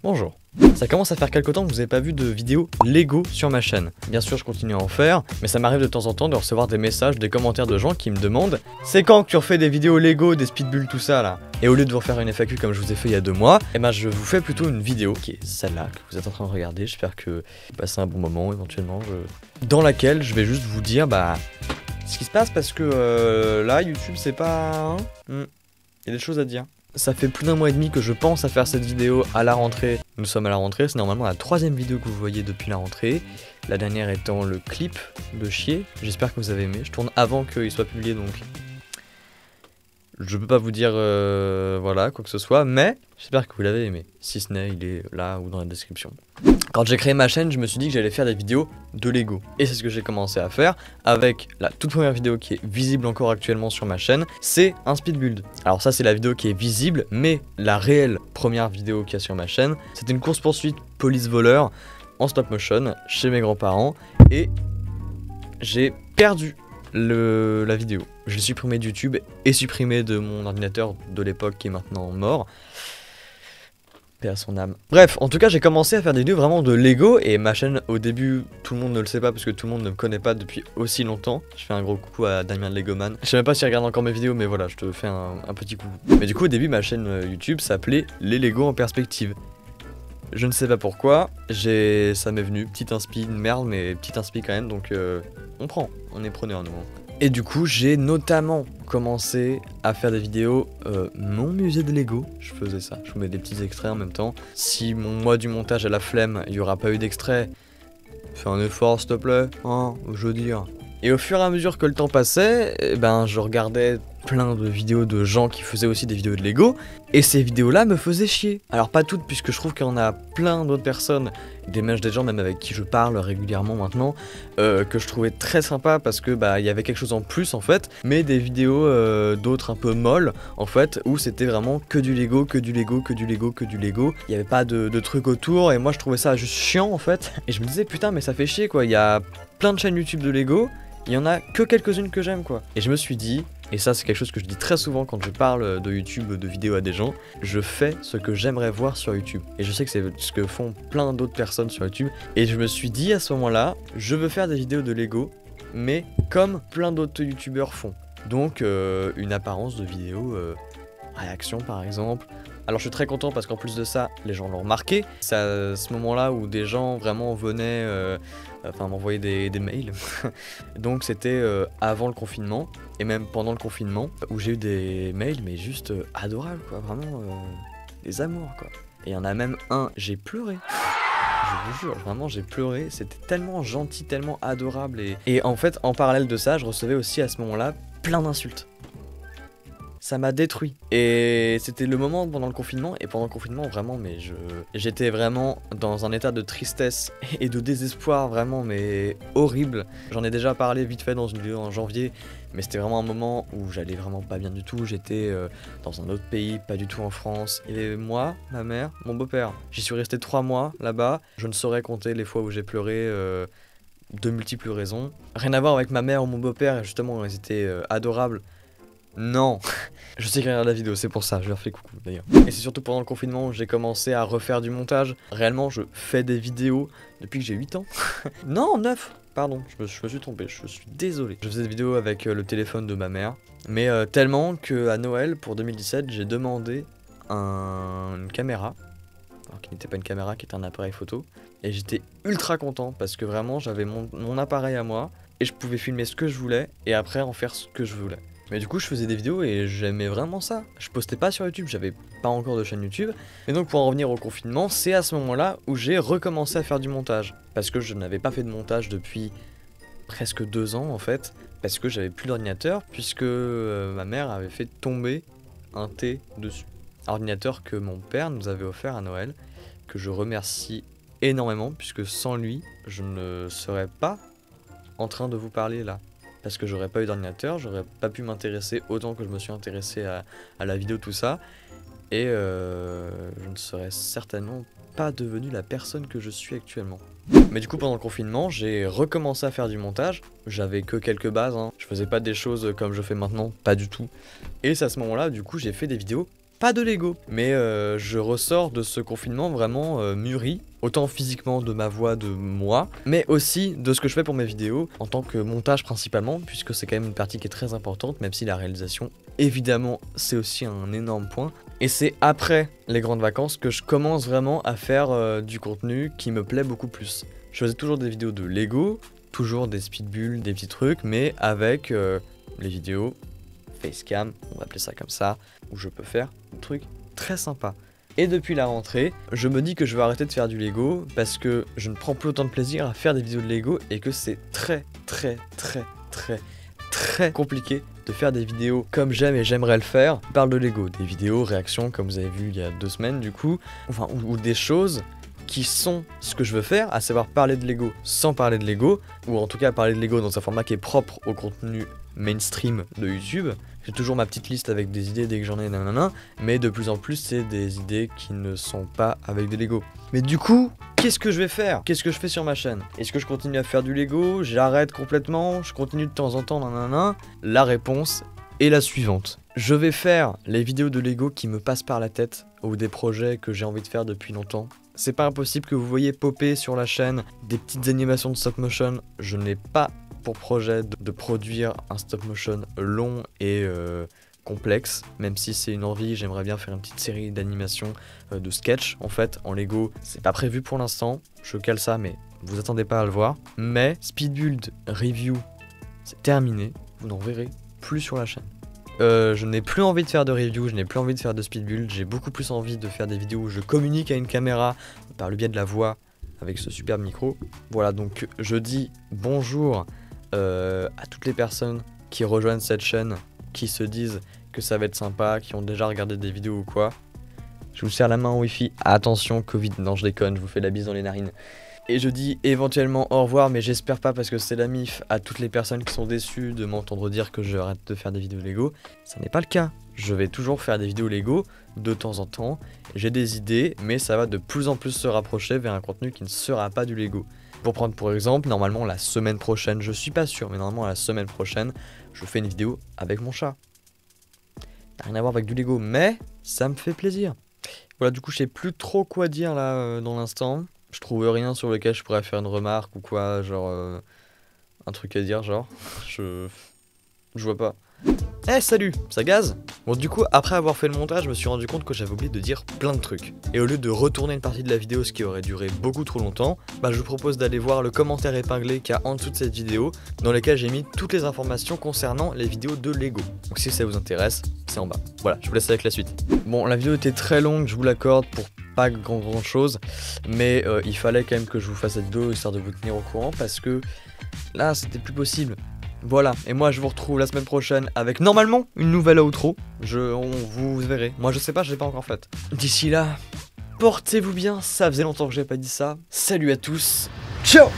Bonjour. Ça commence à faire quelque temps que vous n'avez pas vu de vidéos Lego sur ma chaîne. Bien sûr, je continue à en faire, mais ça m'arrive de temps en temps de recevoir des messages, des commentaires de gens qui me demandent « C'est quand que tu refais des vidéos Lego, des speedbull, tout ça là ?» Et au lieu de vous refaire une FAQ comme je vous ai fait il y a 2 mois, eh ben je vous fais plutôt une vidéo qui est celle-là, que vous êtes en train de regarder. J'espère que vous passez un bon moment éventuellement, dans laquelle je vais juste vous dire ce qui se passe parce que là, YouTube, c'est pas... Il y a des choses à dire. Ça fait plus d'1 mois et demi que je pense à faire cette vidéo à la rentrée. Nous sommes à la rentrée, c'est normalement la 3e vidéo que vous voyez depuis la rentrée. La dernière étant le clip de Chier. J'espère que vous avez aimé. Je tourne avant qu'il soit publié, donc je peux pas vous dire voilà quoi que ce soit, mais j'espère que vous l'avez aimé. Si ce n'est, il est là ou dans la description. Quand j'ai créé ma chaîne, je me suis dit que j'allais faire des vidéos de Lego. Et c'est ce que j'ai commencé à faire avec la toute première vidéo qui est visible encore actuellement sur ma chaîne. C'est un speed build. Alors ça, c'est la vidéo qui est visible, mais la réelle première vidéo qu'il y a sur ma chaîne, c'était une course-poursuite police-voleur en stop motion chez mes grands-parents. Et j'ai perdu la vidéo. Je l'ai supprimé de YouTube et supprimé de mon ordinateur de l'époque qui est maintenant mort. Paix à son âme. Bref, en tout cas, j'ai commencé à faire des vidéos vraiment de Lego et ma chaîne, au début, tout le monde ne le sait pas parce que tout le monde ne me connaît pas depuis aussi longtemps. Je fais un gros coucou à Damien de Legoman. Je sais même pas s'il regarde encore mes vidéos, mais voilà, je te fais un petit coucou. Mais du coup, au début, ma chaîne YouTube s'appelait Les Lego en perspective. Je ne sais pas pourquoi, ça m'est venu, petite inspi, une merde, mais petite inspi quand même, donc on est preneur nous. Et du coup, j'ai notamment commencé à faire des vidéos mon musée de Lego. Je faisais ça, je vous mets des petits extraits en même temps. Si moi du montage à la flemme, il n'y aura pas eu d'extrait, fais un effort s'il te plaît, hein, je veux dire. Et au fur et à mesure que le temps passait, je regardais plein de vidéos de gens qui faisaient aussi des vidéos de Lego, et ces vidéos-là me faisaient chier. Alors pas toutes, puisque je trouve qu'il y en a plein d'autres personnes, des gens même avec qui je parle régulièrement maintenant, que je trouvais très sympa parce que il y avait quelque chose en plus en fait, mais des vidéos d'autres un peu molles en fait, où c'était vraiment que du Lego, que du Lego, que du Lego, que du Lego. Il n'y avait pas de trucs autour, et moi je trouvais ça juste chiant en fait, et je me disais putain mais ça fait chier quoi, il y a plein de chaînes YouTube de Lego, il y en a que quelques-unes que j'aime quoi. Et je me suis dit, et ça c'est quelque chose que je dis très souvent quand je parle de YouTube, de vidéos à des gens, je fais ce que j'aimerais voir sur YouTube. Et je sais que c'est ce que font plein d'autres personnes sur YouTube. Et je me suis dit à ce moment-là, je veux faire des vidéos de Lego, mais comme plein d'autres YouTubeurs font. Donc une apparence de vidéo réaction par exemple. Alors je suis très content parce qu'en plus de ça, les gens l'ont remarqué. C'est à ce moment-là où des gens vraiment venaient m'envoyer des mails. Donc c'était avant le confinement et même pendant le confinement où j'ai eu des mails mais juste adorables quoi, vraiment des amours quoi. Et il y en a même un, j'ai pleuré. Je vous jure, vraiment j'ai pleuré, c'était tellement gentil, tellement adorable et en fait en parallèle de ça, je recevais aussi à ce moment-là plein d'insultes. Ça m'a détruit. Et c'était le moment pendant le confinement, et pendant le confinement vraiment, mais j'étais vraiment dans un état de tristesse et de désespoir vraiment, mais horrible. J'en ai déjà parlé vite fait dans une vidéo en janvier, mais c'était vraiment un moment où j'allais vraiment pas bien du tout. J'étais dans un autre pays, pas du tout en France. Et moi, ma mère, mon beau-père. J'y suis resté 3 mois là-bas. Je ne saurais compter les fois où j'ai pleuré. De multiples raisons. Rien à voir avec ma mère ou mon beau-père, justement, ils étaient adorables. Non, je sais qu'ils regardent la vidéo, c'est pour ça, je leur fais coucou d'ailleurs. Et c'est surtout pendant le confinement où j'ai commencé à refaire du montage. Réellement, je fais des vidéos depuis que j'ai 8 ans. Non, 9, pardon, je me suis trompé, je suis désolé. Je faisais des vidéos avec le téléphone de ma mère, mais tellement qu'à Noël, pour 2017, j'ai demandé une caméra. Alors qui n'était pas une caméra, qui était un appareil photo. Et j'étais ultra content parce que vraiment, j'avais mon appareil à moi et je pouvais filmer ce que je voulais et après en faire ce que je voulais. Mais du coup je faisais des vidéos et j'aimais vraiment ça. Je postais pas sur YouTube, j'avais pas encore de chaîne YouTube. Et donc pour en revenir au confinement, c'est à ce moment-là où j'ai recommencé à faire du montage. Parce que je n'avais pas fait de montage depuis presque 2 ans en fait. Parce que j'avais plus d'ordinateur, puisque ma mère avait fait tomber un thé dessus. Un ordinateur que mon père nous avait offert à Noël, que je remercie énormément, puisque sans lui, je ne serais pas en train de vous parler là. Parce que j'aurais pas eu d'ordinateur, j'aurais pas pu m'intéresser autant que je me suis intéressé à la vidéo, tout ça. Et je ne serais certainement pas devenu la personne que je suis actuellement. Mais du coup pendant le confinement, j'ai recommencé à faire du montage. J'avais que quelques bases, hein. Je faisais pas des choses comme je fais maintenant, pas du tout. Et c'est à ce moment-là, du coup, j'ai fait des vidéos pas de Lego. Mais je ressors de ce confinement vraiment mûri, autant physiquement de ma voix, de moi, mais aussi de ce que je fais pour mes vidéos, en tant que montage principalement, puisque c'est quand même une partie qui est très importante, même si la réalisation, évidemment, c'est aussi un énorme point. Et c'est après les grandes vacances que je commence vraiment à faire du contenu qui me plaît beaucoup plus. Je faisais toujours des vidéos de Lego, toujours des speedbulls, des petits trucs, mais avec les vidéos facecam, on va appeler ça comme ça, où je peux faire des trucs très sympas. Et depuis la rentrée, je me dis que je vais arrêter de faire du Lego parce que je ne prends plus autant de plaisir à faire des vidéos de Lego et que c'est très compliqué de faire des vidéos comme j'aime et j'aimerais le faire. Je parle de Lego, des vidéos, réactions comme vous avez vu il y a 2 semaines du coup, enfin ou des choses qui sont ce que je veux faire, à savoir parler de Lego sans parler de Lego, ou en tout cas parler de Lego dans un format qui est propre au contenu mainstream de YouTube. J'ai toujours ma petite liste avec des idées dès que j'en ai, nanana, mais de plus en plus c'est des idées qui ne sont pas avec des Lego. Mais du coup, qu'est-ce que je vais faire? Qu'est-ce que je fais sur ma chaîne? Est-ce que je continue à faire du Lego? J'arrête complètement? Je continue de temps en temps, nanana? La réponse est la suivante. Je vais faire les vidéos de Lego qui me passent par la tête, ou des projets que j'ai envie de faire depuis longtemps. C'est pas impossible que vous voyez popper sur la chaîne des petites animations de stop motion. Je n'ai pas pour projet de produire un stop motion long et complexe, même si c'est une envie. J'aimerais bien faire une petite série d'animations de sketch en fait en Lego. C'est pas prévu pour l'instant, je cale ça, mais vous attendez pas à le voir. Mais Speedbuild Review, c'est terminé, vous n'en verrez plus sur la chaîne. Je n'ai plus envie de faire de review, je n'ai plus envie de faire de speedbuild, j'ai beaucoup plus envie de faire des vidéos où je communique à une caméra par le biais de la voix avec ce superbe micro. Voilà, donc je dis bonjour à toutes les personnes qui rejoignent cette chaîne, qui se disent que ça va être sympa, qui ont déjà regardé des vidéos ou quoi. Je vous serre la main en wifi, attention Covid, non je déconne, je vous fais la bise dans les narines. Et je dis éventuellement au revoir, mais j'espère pas parce que c'est la mif, à toutes les personnes qui sont déçues de m'entendre dire que j'arrête de faire des vidéos Lego. Ça n'est pas le cas. Je vais toujours faire des vidéos Lego de temps en temps. J'ai des idées, mais ça va de plus en plus se rapprocher vers un contenu qui ne sera pas du Lego. Pour prendre pour exemple, normalement la semaine prochaine, je suis pas sûr, mais normalement la semaine prochaine, je fais une vidéo avec mon chat. Ça n'a rien à voir avec du Lego, mais ça me fait plaisir. Voilà, du coup je sais plus trop quoi dire là dans l'instant. Je trouve rien sur lequel je pourrais faire une remarque ou quoi, genre un truc à dire, genre je vois pas. Eh salut, ça gaze? Bon du coup après avoir fait le montage je me suis rendu compte que j'avais oublié de dire plein de trucs. Et au lieu de retourner une partie de la vidéo, ce qui aurait duré beaucoup trop longtemps, bah je vous propose d'aller voir le commentaire épinglé qu'il y a en dessous de cette vidéo, dans lequel j'ai mis toutes les informations concernant les vidéos de Lego. Donc si ça vous intéresse, c'est en bas. Voilà, je vous laisse avec la suite. Bon la vidéo était très longue, je vous l'accorde, pour pas grand chose, mais il fallait quand même que je vous fasse cette vidéo histoire de vous tenir au courant parce que là c'était plus possible. Voilà, et moi je vous retrouve la semaine prochaine avec normalement une nouvelle outro. Vous verrez, moi je sais pas, je l'ai pas encore faite. D'ici là, portez-vous bien, ça faisait longtemps que j'avais pas dit ça. Salut à tous, ciao.